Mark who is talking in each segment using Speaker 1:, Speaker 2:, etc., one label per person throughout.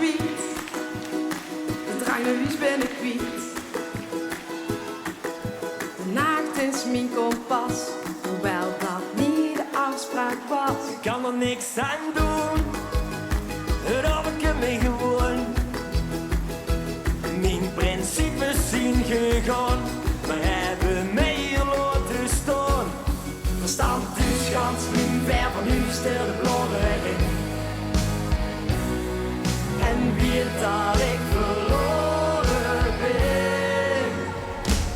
Speaker 1: kwijt. De drang naar huis ben ik kwijt. De nacht is mijn kompas, hoewel dat niet de afspraak was.
Speaker 2: Ik kan er niks aan doen, dat heb ik me gewoon. Mijn principes zijn gegaan, maar hebben mij hier laten staan. Verstand is gans niet ver van u, stil de bloren in. En weet dat ik verloren ben.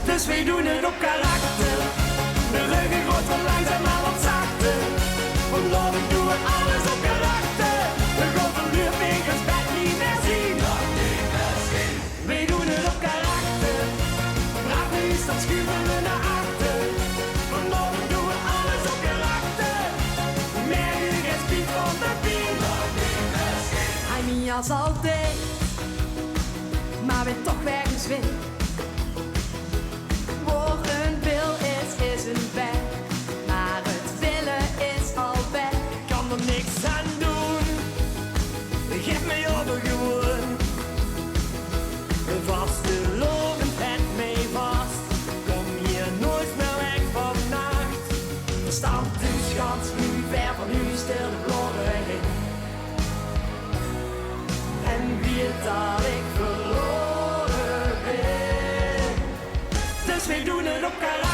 Speaker 2: Dus wij doen het op karakter. De ruggen wordt wat langzaam maar wat zachter. Vanavond doen we alles op karakter. We gaan van nu wegens bed niet meer zien. Wij doen het op karakter. Braaf is dat schuiven we naar achter. Vanavond doen we alles op karakter. Merk je geen spiet van de pien.
Speaker 1: Hij niet als altijd, maar weet toch ergens weer. Waar een wil is een weg, maar het willen is al weg.
Speaker 2: Ik kan er niks aan doen, geef me over gewoon. Vaste logen het mee vast, kom hier nooit meer weg vannacht. Verstand is gans nu ver van u, stil de bloren in. En weet dat ik verloren ben. Dus wij doen het op karakter.